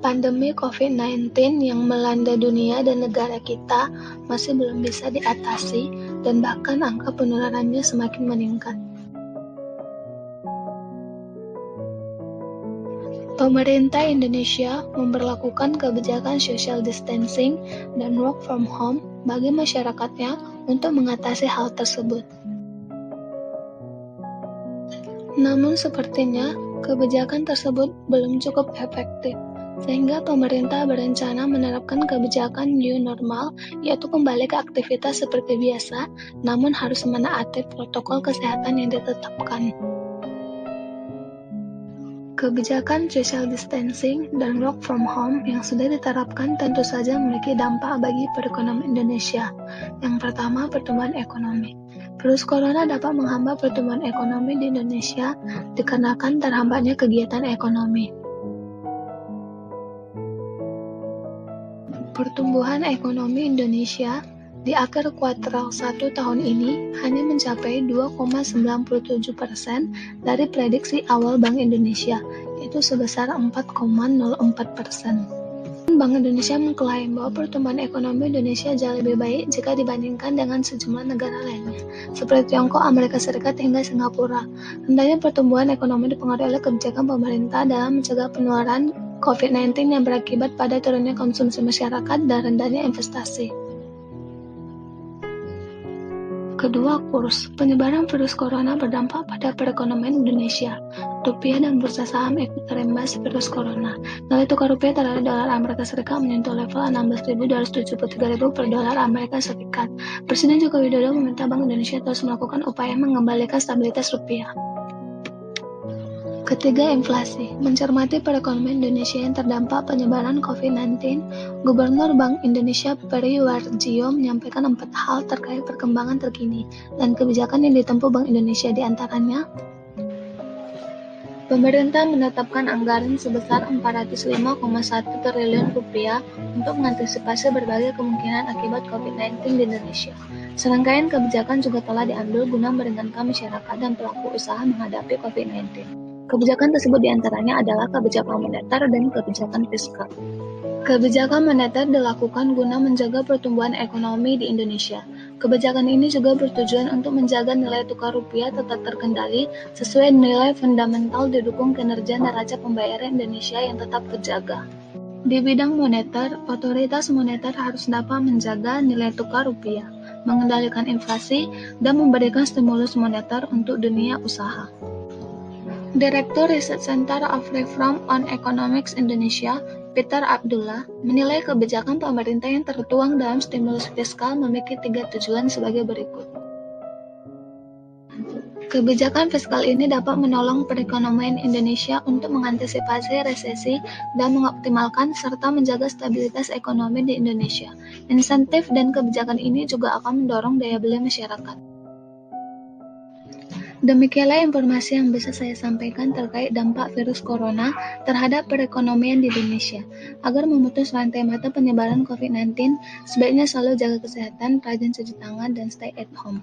Pandemi COVID-19 yang melanda dunia dan negara kita masih belum bisa diatasi dan bahkan angka penularannya semakin meningkat. Pemerintah Indonesia memberlakukan kebijakan social distancing dan work from home bagi masyarakatnya untuk mengatasi hal tersebut. Namun sepertinya kebijakan tersebut belum cukup efektif, sehingga pemerintah berencana menerapkan kebijakan new normal, yaitu kembali ke aktivitas seperti biasa, namun harus menaati protokol kesehatan yang ditetapkan. Kebijakan social distancing dan work from home yang sudah diterapkan tentu saja memiliki dampak bagi perekonomian Indonesia. Yang pertama, pertumbuhan ekonomi. Virus corona dapat menghambat pertumbuhan ekonomi di Indonesia dikarenakan terhambatnya kegiatan ekonomi. Pertumbuhan ekonomi Indonesia di akhir kuartal 1 tahun ini hanya mencapai 2,97% dari prediksi awal Bank Indonesia, yaitu sebesar 4,04%. Bank Indonesia mengklaim bahwa pertumbuhan ekonomi Indonesia jauh lebih baik jika dibandingkan dengan sejumlah negara lainnya, seperti Tiongkok, Amerika Serikat, hingga Singapura. Rendahnya pertumbuhan ekonomi dipengaruhi oleh kebijakan pemerintah dalam mencegah penularan COVID-19 yang berakibat pada turunnya konsumsi masyarakat dan rendahnya investasi. Kedua, kurs. Penyebaran virus corona berdampak pada perekonomian Indonesia. Rupiah dan bursa saham ikut terimbas virus corona. Nilai tukar rupiah terhadap dolar Amerika Serikat menyentuh level 16.273.000 per dolar Amerika Serikat. Presiden Joko Widodo meminta Bank Indonesia terus melakukan upaya mengembalikan stabilitas rupiah. Ketiga, inflasi. Mencermati perekonomian Indonesia yang terdampak penyebaran COVID-19, Gubernur Bank Indonesia Peri Warjio menyampaikan 4 hal terkait perkembangan terkini dan kebijakan yang ditempuh Bank Indonesia, di antaranya pemerintah menetapkan anggaran sebesar 405,1 triliun rupiah untuk mengantisipasi berbagai kemungkinan akibat COVID-19 di Indonesia. Serangkaian kebijakan juga telah diambil guna meringankan masyarakat dan pelaku usaha menghadapi COVID-19. Kebijakan tersebut diantaranya adalah kebijakan moneter dan kebijakan fiskal. Kebijakan moneter dilakukan guna menjaga pertumbuhan ekonomi di Indonesia. Kebijakan ini juga bertujuan untuk menjaga nilai tukar rupiah tetap terkendali sesuai nilai fundamental, didukung kinerja neraca pembayaran Indonesia yang tetap terjaga. Di bidang moneter, otoritas moneter harus dapat menjaga nilai tukar rupiah, mengendalikan inflasi, dan memberikan stimulus moneter untuk dunia usaha. Direktur Research Center of Reform on Economics Indonesia, Peter Abdullah, menilai kebijakan pemerintah yang tertuang dalam stimulus fiskal memiliki 3 tujuan sebagai berikut. Kebijakan fiskal ini dapat menolong perekonomian Indonesia untuk mengantisipasi resesi dan mengoptimalkan serta menjaga stabilitas ekonomi di Indonesia. Insentif dan kebijakan ini juga akan mendorong daya beli masyarakat. Demikianlah informasi yang bisa saya sampaikan terkait dampak virus corona terhadap perekonomian di Indonesia. Agar memutus rantai mata penyebaran COVID-19, sebaiknya selalu jaga kesehatan, rajin cuci tangan, dan stay at home.